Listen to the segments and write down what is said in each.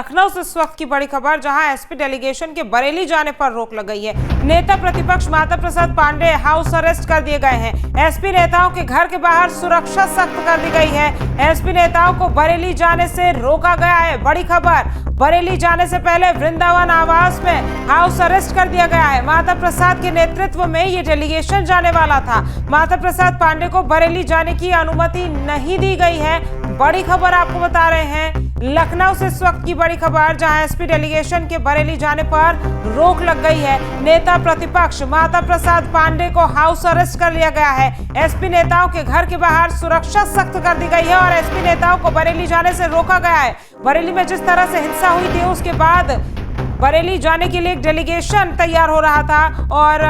लखनऊ से इस वक्त की बड़ी खबर, जहां एसपी डेलीगेशन के बरेली जाने पर रोक लग गई है। नेता प्रतिपक्ष माता प्रसाद पांडे हाउस अरेस्ट कर दिए गए हैं। एसपी नेताओं के घर के बाहर सुरक्षा सख्त कर दी गई है। एसपी नेताओं को बरेली जाने से रोका गया है। बड़ी खबर, बरेली जाने से पहले वृंदावन आवास में हाउस अरेस्ट कर दिया गया है। माता प्रसाद के नेतृत्व में ये डेलीगेशन जाने वाला था। माता प्रसाद पांडे को बरेली जाने की अनुमति नहीं दी गई है। बड़ी खबर आपको बता रहे हैं, लखनऊ से इस वक्त की बड़ी खबर, जहां एसपी डेलीगेशन के बरेली जाने पर रोक लग गई है। नेता प्रतिपक्ष माता प्रसाद पांडे को हाउस अरेस्ट कर लिया गया है। एसपी नेताओं के घर के बाहर सुरक्षा सख्त कर दी गई है और एसपी नेताओं को बरेली जाने से रोका गया है। बरेली में जिस तरह से हिंसा हुई थी, उसके बाद बरेली जाने के लिए एक डेलीगेशन तैयार हो रहा था और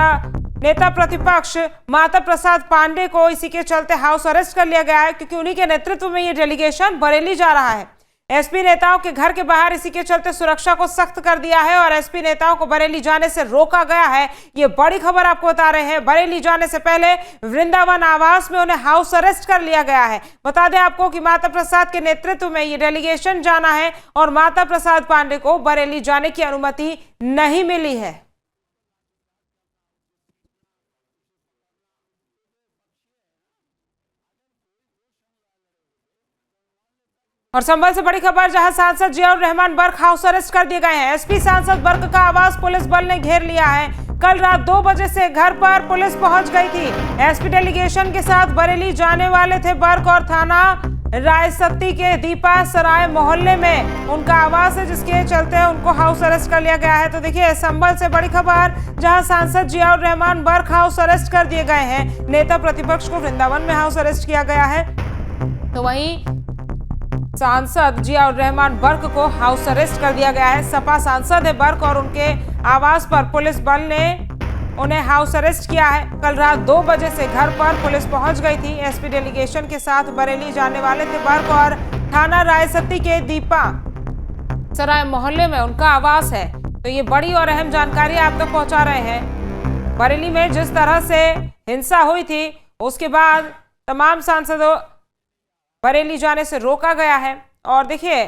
नेता प्रतिपक्ष माता प्रसाद पांडे को इसी के चलते हाउस अरेस्ट कर लिया गया है, क्योंकि उन्हीं के नेतृत्व में ये डेलीगेशन बरेली जा रहा है। एसपी नेताओं के घर के बाहर इसी के चलते सुरक्षा को सख्त कर दिया है और एसपी नेताओं को बरेली जाने से रोका गया है। ये बड़ी खबर आपको बता रहे हैं। बरेली जाने से पहले वृंदावन आवास में उन्हें हाउस अरेस्ट कर लिया गया है। बता दें आपको कि माता प्रसाद के नेतृत्व में ये डेलीगेशन जाना है और माता प्रसाद पांडे को बरेली जाने की अनुमति नहीं मिली है। और संभल से बड़ी खबर, जहां सांसद जियाउर रहमान बर्क हाउस अरेस्ट कर दिए गए हैं। एसपी सांसद बर्क का आवास पुलिस बल ने घेर लिया है। कल रात 2 बजे से घर पर पुलिस पहुंच गई थी। एसपी डेलीगेशन के साथ बरेली जाने वाले थे बर्क और थाना रायसत्ती के दीपा सराय मोहल्ले में उनका आवास है, जिसके चलते उनको हाउस अरेस्ट कर लिया गया है। तो देखिए, संभल से बड़ी खबर, जहां सांसद जियाउर रहमान बर्क हाउस अरेस्ट कर दिए गए हैं। नेता प्रतिपक्ष को वृंदावन में हाउस अरेस्ट किया गया है, तो वहीं सांसद जियाउर रहमान बर्क को हाउस अरेस्ट कर दिया गया है। सपा सांसद है बर्क और उनके आवास पर पुलिस बल ने उन्हें हाउस अरेस्ट किया है। कल रात 2 बजे से घर पर पुलिस पहुंच गई थी। एसपी डेलीगेशन के साथ बरेली जाने वाले थे बर्क और थाना रायसत्ती के दीपा सराय मोहल्ले में उनका आवास है। तो ये बड़ी और अहम जानकारी आप तक पहुंचा रहे हैं। बरेली में जिस तरह से हिंसा हुई थी, उसके बाद तमाम सांसदों बरेली जाने से रोका गया है। और देखिए,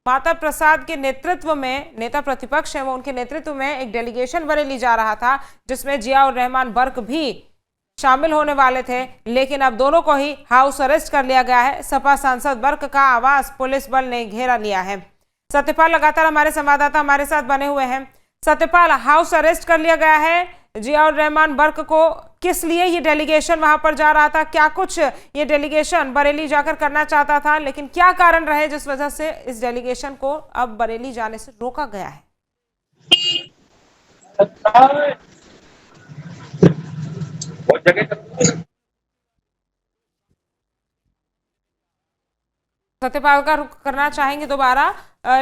माता प्रसाद के नेतृत्व में नेता प्रतिपक्ष है, वो उनके नेतृत्व में एक डेलीगेशन बरेली जा रहा था, जिसमें जियाउर रहमान बर्क भी शामिल होने वाले थे, लेकिन अब दोनों को ही हाउस अरेस्ट कर लिया गया है। सपा सांसद बर्क का आवास पुलिस बल ने घेरा लिया है। सत्यपाल लगातार हमारे संवाददाता हमारे साथ बने हुए हैं। सत्यपाल, हाउस अरेस्ट कर लिया गया है जियाउर रहमान बर्क को, किस लिए ये डेलीगेशन वहां पर जा रहा था? क्या कुछ ये डेलीगेशन बरेली जाकर करना चाहता था, लेकिन क्या कारण रहे जिस वजह से इस डेलीगेशन को अब बरेली जाने से रोका गया है? सत्यपाल का रुख करना चाहेंगे दोबारा,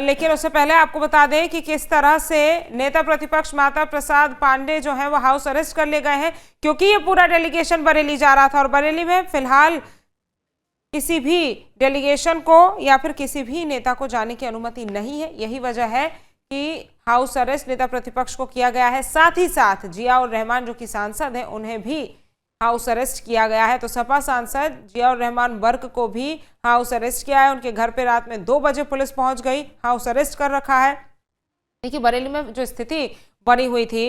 लेकिन उससे पहले आपको बता दें कि किस तरह से नेता प्रतिपक्ष माता प्रसाद पांडे जो है वो हाउस अरेस्ट कर लिए गए हैं, क्योंकि ये पूरा डेलीगेशन बरेली जा रहा था और बरेली में फिलहाल किसी भी डेलीगेशन को या फिर किसी भी नेता को जाने की अनुमति नहीं है। यही वजह है कि हाउस अरेस्ट नेता प्रतिपक्ष को किया गया है। साथ ही साथ जियाउर रहमान जो कि सांसद हैं, उन्हें भी हाउस अरेस्ट किया गया है। तो सपा सांसद जियाउर रहमान बर्क को भी हाउस अरेस्ट किया है। उनके घर पे रात में 2 बजे पुलिस पहुंच गई, हाउस अरेस्ट कर रखा है। देखिए, बरेली में जो स्थिति बनी हुई थी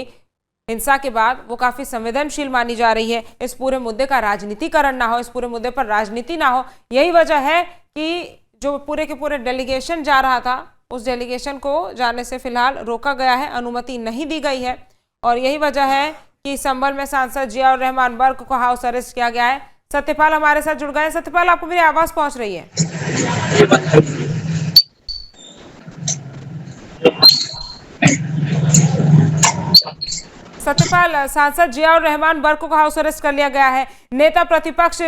हिंसा के बाद, वो काफी संवेदनशील मानी जा रही है। इस पूरे मुद्दे का राजनीतिकरण ना हो, इस पूरे मुद्दे पर राजनीति ना हो, यही वजह है कि जो पूरे के पूरे डेलीगेशन जा रहा था, उस डेलीगेशन को जाने से फिलहाल रोका गया है, अनुमति नहीं दी गई है। और यही वजह है कि संभल में सांसद जियाउर रहमान बर्क को हाउस अरेस्ट किया गया है। सत्यपाल हमारे साथ जुड़ गए। सत्यपाल, आपको मेरी आवाज पहुंच रही है? सत्यपाल, सांसद जियाउर रहमान बर्क को हाउस अरेस्ट कर लिया गया है। नेता प्रतिपक्ष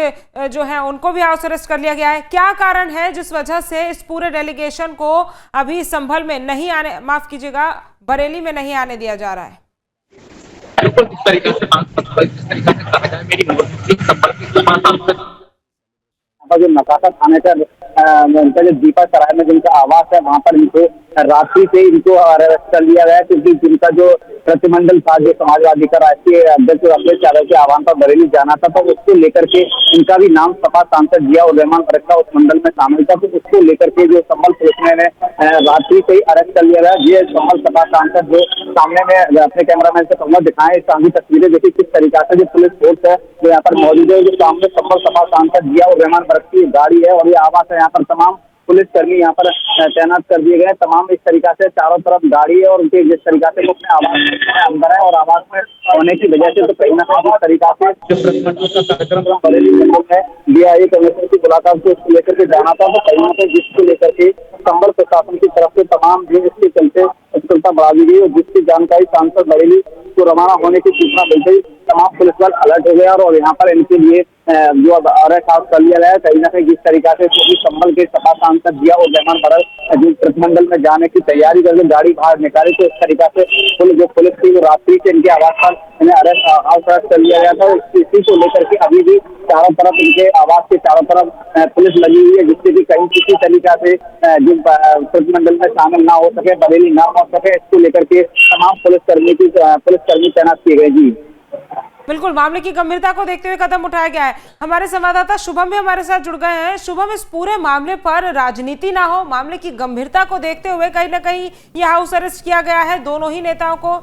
जो है उनको भी हाउस अरेस्ट कर लिया गया है। क्या कारण है जिस वजह से इस पूरे डेलीगेशन को अभी संभल में नहीं आने, माफ कीजिएगा, बरेली में नहीं आने दिया जा रहा है? बिल्कुल जिस तरीके से मेरी जो नकाता थाने का उनका जो दीपा सराय में जिनका आवास है वहां पर इनको रात्रि से इनको अरेस्ट कर लिया गया, क्योंकि जिनका जो प्रतिमंडल था, जो समाजवादी का राष्ट्रीय अध्यक्ष अखिलेश यादव के आह्वान पर बरेली जाना था, तो उसको लेकर के इनका भी नाम सपा सांसद जियाउर रहमान बरका उस मंडल में शामिल था। तो उसको लेकर के जो संभल पुलिस ने रात्रि से ही अरेस्ट कर लिया गया। ये संभल सपा सांसद जो सामने में अपने कैमरामैन से कहूंगा दिखाएं इस सामने तस्वीरें, देखिए किस तरीका से जो पुलिस फोर्स है जो यहाँ पर मौजूद है। जो सामने संभल सपा सांसद जियाउर रहमान बरका की गाड़ी है और ये आवास है, यहाँ पर तमाम पुलिसकर्मी यहाँ पर तैनात कर दिए गए। तमाम इस तरीका से चारों तरफ गाड़ी है और उनके जिस तरीका से वो अपने आवास में अंदर है और आवास में होने की वजह से तो कहीं ना कहीं जिस तरीका से कार्यक्रम बरेली मंडल में डीआईजी कमिश्नर की मुलाकात को उसको लेकर के जाना था, तो कहीं ना कहीं जिसको लेकर के संभल प्रशासन की तरफ से तमाम जो इसके चलते उत्सुकता बढ़ा दी गई और जिसकी जानकारी सांसद बरेली को रवाना होने की सूचना मिलते ही तमाम पुलिस बल अलर्ट हो गया और यहाँ पर इनके लिए जो अरेस्ट कर लिया गया। कहीं ना कहीं जिस तरीका से संभल के सपा सांसद जियाउर रहमान बरका जो प्रतिमंडल में जाने की तैयारी करके गाड़ी बाहर निकाली, तो इस तरीका से पुलिस की रात्रि से इनके आवास पर इन्हें अरेस्ट कर लिया गया था। इसी को लेकर के अभी भी चारों तरफ इनके आवास के चारों तरफ पुलिस लगी हुई है, जिससे कि कहीं किसी तरीका से जो प्रतिमंडल में शामिल ना हो सके, बरेली ना पहुंच सके, इसको लेकर के तमाम पुलिसकर्मी तैनात किए गए। जी बिल्कुल, मामले की गंभीरता को देखते हुए कदम उठाया गया है। हमारे संवाददाता शुभम भी हमारे साथ जुड़ गए हैं। शुभम, इस पूरे मामले पर राजनीति ना हो, मामले की गंभीरता को देखते हुए कहीं ना कहीं यह हाउस अरेस्ट किया गया है दोनों ही नेताओं को।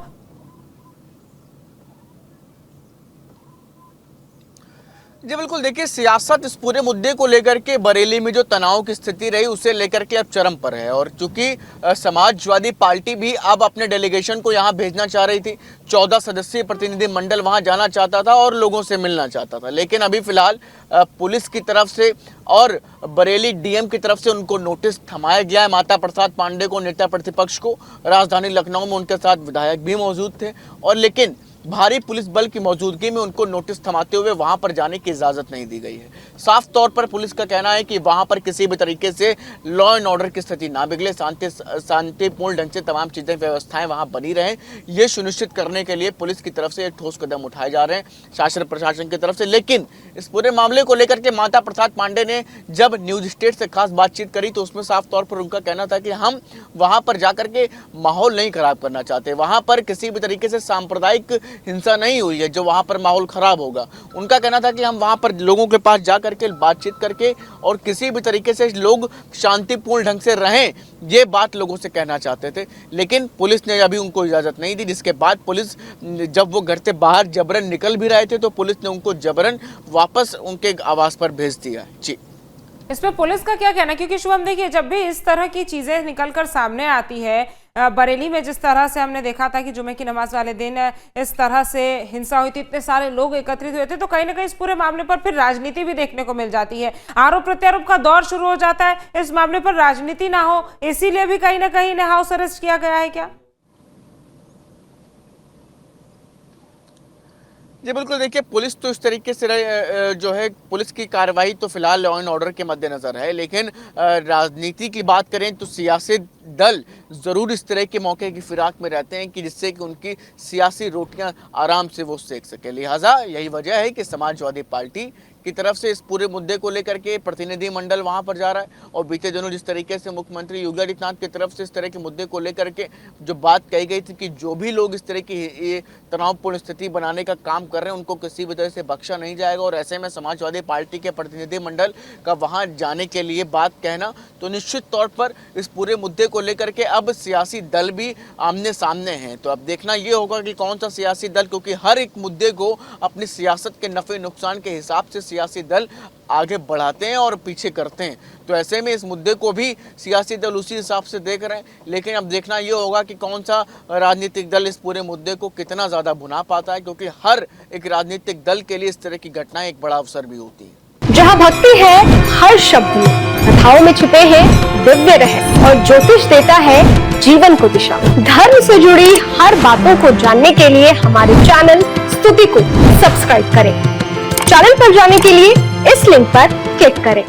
जी बिल्कुल, देखिए सियासत इस पूरे मुद्दे को लेकर के बरेली में जो तनाव की स्थिति रही उसे लेकर के अब चरम पर है और चूंकि समाजवादी पार्टी भी अब अपने डेलीगेशन को यहाँ भेजना चाह रही थी, 14 सदस्यीय प्रतिनिधि मंडल वहाँ जाना चाहता था और लोगों से मिलना चाहता था, लेकिन अभी फिलहाल पुलिस की तरफ से और बरेली डीएम की तरफ से उनको नोटिस थमाया गया है। माता प्रसाद पांडे को, नेता प्रतिपक्ष को, राजधानी लखनऊ में उनके साथ विधायक भी मौजूद थे और लेकिन भारी पुलिस बल की मौजूदगी में उनको नोटिस थमाते हुए वहां पर जाने की इजाजत नहीं दी गई है। साफ तौर पर पुलिस का कहना है कि वहां पर किसी भी तरीके से लॉ एंड ऑर्डर की स्थिति ना बिगड़े, शांतिपूर्ण ढंग से तमाम चीजें व्यवस्थाएं वहां बनी रहें, ये सुनिश्चित करने के लिए पुलिस की तरफ से एक ठोस कदम उठाए जा रहे हैं शासन प्रशासन की तरफ से। लेकिन इस पूरे मामले को लेकर के माता प्रसाद पांडे ने जब न्यूज स्टेट से खास बातचीत करी तो उसमें साफ तौर पर उनका कहना था कि हम वहां पर जाकर के माहौल नहीं खराब करना चाहते, वहां पर किसी भी तरीके से सांप्रदायिक हिंसा नहीं हुई है जो वहां पर माहौल खराब होगा। उनका कहना था कि हम वहां पर लोगों के पास जा करके बातचीत करके और किसी भी तरीके से लोग शांतिपूर्ण ढंग से रहें, ये बात लोगों से कहना चाहते थे, लेकिन पुलिस ने अभी उनको इजाजत नहीं दी, जिसके बाद पुलिस जब वो घर से बाहर जबरन निकल भी रहे थे तो पुलिस ने उनको जबरन वापस उनके आवास पर भेज दिया। जी इस पे पुलिस का क्या कहना है? क्योंकि शुभम देखिए, जब भी इस तरह की चीजें निकलकर सामने आती है, बरेली में जिस तरह से हमने देखा था कि जुमे की नमाज वाले दिन इस तरह से हिंसा हुई थी, इतने सारे लोग एकत्रित हुए थे, तो कहीं ना कहीं इस पूरे मामले पर फिर राजनीति भी देखने को मिल जाती है। आरोप प्रत्यारोप का दौर शुरू हो जाता है। इस मामले पर राजनीति ना हो, इसीलिए भी कहीं ना कहीं इन्हें हाउस अरेस्ट किया गया है क्या? जी बिल्कुल, देखिए पुलिस तो इस तरीके से जो है पुलिस की कार्रवाई तो फिलहाल लॉ एंड ऑर्डर के मद्देनजर है, लेकिन राजनीति की बात करें तो सियासी दल ज़रूर इस तरह के मौके की फिराक में रहते हैं कि जिससे कि उनकी सियासी रोटियां आराम से वो सेक सके। लिहाजा यही वजह है कि समाजवादी पार्टी की तरफ से इस पूरे मुद्दे को लेकर के प्रतिनिधि मंडल वहां पर जा रहा है और बीते दिनों जिस तरीके से मुख्यमंत्री योगी आदित्यनाथ की तरफ से इस तरह के मुद्दे को लेकर के जो बात कही गई थी कि जो भी लोग इस तरह की ये तनावपूर्ण स्थिति बनाने का काम कर रहे हैं उनको किसी भी तरह से बख्शा नहीं जाएगा और ऐसे में समाजवादी पार्टी के प्रतिनिधि मंडल का वहां जाने के लिए बात कहना तो निश्चित तौर पर इस पूरे मुद्दे को लेकर के अब सियासी दल भी आमने सामने हैं। तो अब देखना ये होगा कि कौन सा सियासी दल, क्योंकि हर एक मुद्दे को अपनी सियासत के नफे नुकसान के हिसाब से सियासी दल आगे बढ़ाते हैं और पीछे करते हैं, तो ऐसे में इस मुद्दे को भी सियासी दल उसी हिसाब से देख रहे हैं। लेकिन अब देखना ये होगा कि कौन सा राजनीतिक दल इस पूरे मुद्दे को कितना ज़्यादा भुना पाता है, क्योंकि हर एक राजनीतिक दल के लिए इस तरह की घटनाएं एक बड़ा अवसर भी होती है। जहाँ भक्ति है हर शब्द में, कथाओं में छुपे हैं दिव्य रहस्य और ज्योतिष देता है जीवन को दिशा। धर्म से जुड़ी हर बातों को जानने के लिए हमारे चैनल स्तुति को सब्सक्राइब करें। चैनल पर जाने के लिए इस लिंक पर क्लिक करें।